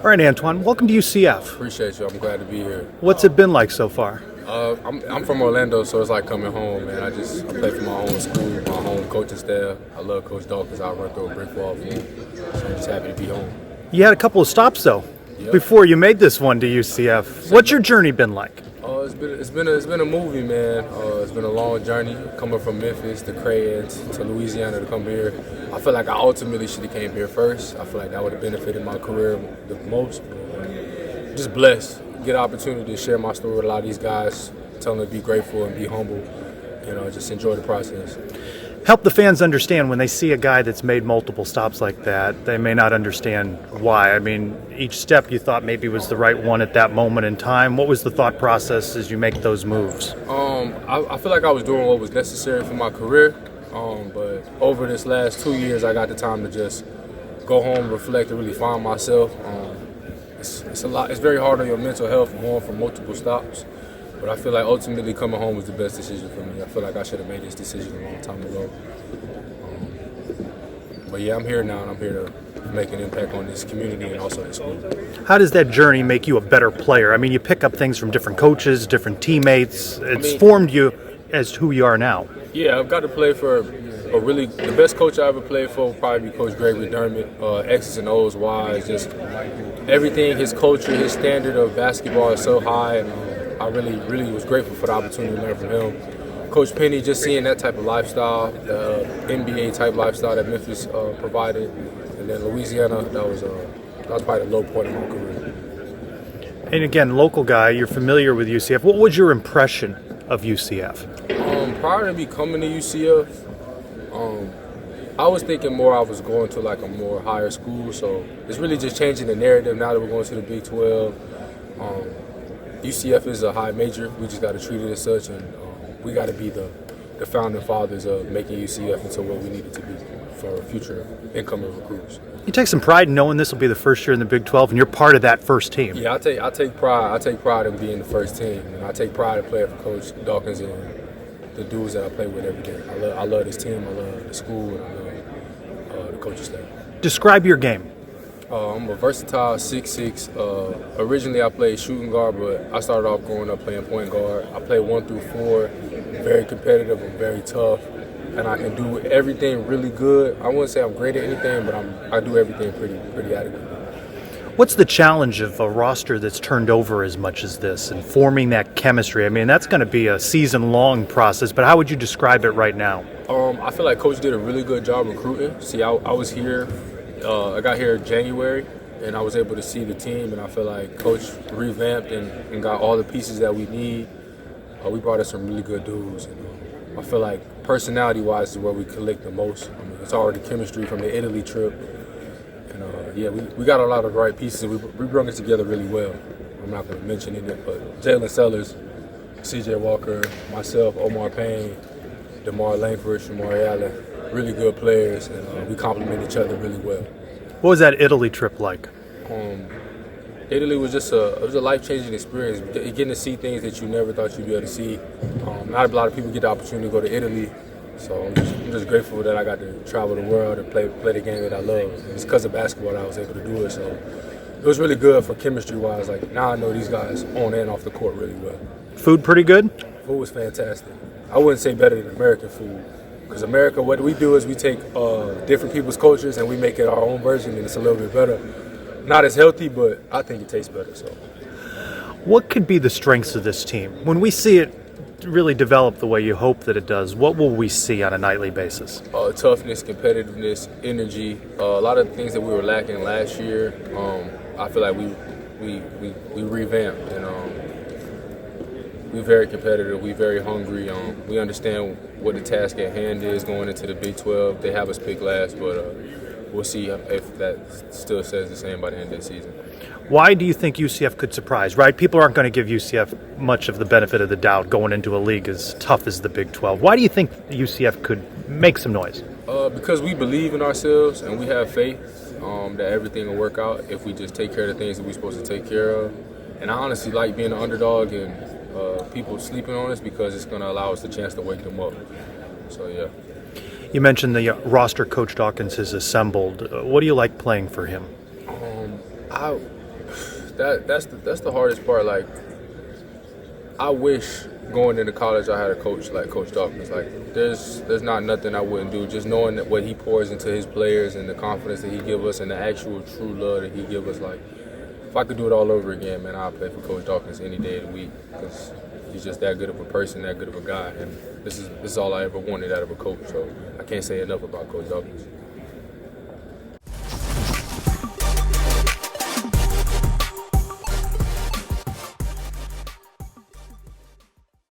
All right, Antwann, welcome to UCF. Appreciate you. I'm glad to be here. What's it been like so far? I'm from Orlando, so it's like coming home, man. I play for my own school, my home coaching staff. I love Coach Dawkins. I run through a brick wall for him. So I'm just happy to be home. You had a couple of stops, though, before you made this one to UCF. What's your journey been like? It's been a movie, man. It's been a long journey coming from Memphis to Crayons to Louisiana to come here. I feel like I ultimately should have came here first. I feel like that would have benefited my career the most. Just blessed. Get an opportunity to share my story with a lot of these guys, tell them to be grateful and be humble. Just enjoy the process. Help the fans understand when they see a guy that's made multiple stops like that, they may not understand why. I mean, each step you thought maybe was the right one at that moment in time. What was the thought process as you make those moves? I feel like I was doing what was necessary for my career, but over this last 2 years, I got the time to just go home, reflect, and really find myself. It's a lot. It's very hard on your mental health going from multiple stops. But I feel like ultimately coming home was the best decision for me. I feel like I should have made this decision a long time ago. But yeah, I'm here now, and I'm here to make an impact on this community and also this school. How does that journey make you a better player? I mean, you pick up things from different coaches, different teammates. It's formed you as who you are now. Yeah, I've got to play for the best coach I ever played for would probably be Coach Greg McDermott. X's and O's, Y's, just everything. His culture, his standard of basketball is so high. And, I really was grateful for the opportunity to learn from him. Coach Penny, just seeing that type of lifestyle, the NBA type lifestyle that Memphis provided, and then Louisiana, that was probably the low point of my career. And again, local guy, you're familiar with UCF. What was your impression of UCF? Prior to me coming to UCF, I was thinking more I was going to like a more higher school, so it's really just changing the narrative now that we're going to the Big 12. UCF is a high major. We just got to treat it as such, and we got to be the founding fathers of making UCF into what we need it to be for future incoming recruits. You take some pride in knowing this will be the first year in the Big 12, and you're part of that first team. Yeah, I take pride. I take pride in being the first team, and I take pride in playing for Coach Dawkins and the dudes that I play with every day. I love this team. I love the school, and I love the coaching staff. Describe your game. I'm a versatile 6'6". Originally, I played shooting guard, but I started off growing up playing point guard. I play 1 through 4, very competitive and very tough, and I can do everything really good. I wouldn't say I'm great at anything, but I do everything pretty adequately. What's the challenge of a roster that's turned over as much as this and forming that chemistry? I mean, that's going to be a season-long process, but how would you describe it right now? I feel like Coach did a really good job recruiting. See, I was here. I got here in January, and I was able to see the team, and I feel like Coach revamped and got all the pieces that we need. We brought in some really good dudes. And, I feel like personality-wise is where we collect the most. I mean, it's already chemistry from the Italy trip. And, we got a lot of the right pieces, and we brought it together really well. I'm not going to mention it, but Jalen Sellers, C.J. Walker, myself, Omar Payne, DeMar Langford, Shamari Allen, really good players, and we complement each other really well. What was that Italy trip like? Italy was just a life-changing experience. Getting to see things that you never thought you'd be able to see. Not a lot of people get the opportunity to go to Italy, so I'm just grateful that I got to travel the world and play the game that I love. It's because of basketball that I was able to do it. So it was really good for chemistry-wise. Like now I know these guys on and off the court really well. Food pretty good? Food was fantastic. I wouldn't say better than American food. Because America, what we do is we take different people's cultures and we make it our own version, and it's a little bit better. Not as healthy, but I think it tastes better. So, what could be the strengths of this team? When we see it really develop the way you hope that it does, what will we see on a nightly basis? Toughness, competitiveness, energy, a lot of things that we were lacking last year. I feel like we revamped, and we're very competitive. We're very hungry. We understand what the task at hand is going into the Big 12. They have us picked last, but we'll see if that still says the same by the end of the season. Why do you think UCF could surprise, right? People aren't going to give UCF much of the benefit of the doubt going into a league as tough as the Big 12. Why do you think UCF could make some noise? Because we believe in ourselves and we have faith that everything will work out if we just take care of the things that we're supposed to take care of. And I honestly like being an underdog and people sleeping on us because it's going to allow us the chance to wake them up. So, yeah. You mentioned the roster Coach Dawkins has assembled. What do you like playing for him? That's the hardest part. Like, I wish going into college I had a coach like Coach Dawkins. Like, there's not nothing I wouldn't do. Just knowing that what he pours into his players and the confidence that he gives us and the actual true love that he gives us. Like, if I could do it all over again, man, I'd play for Coach Dawkins any day of the week because he's just that good of a person, that good of a guy, and this is all I ever wanted out of a coach. So I can't say enough about Coach Dawkins.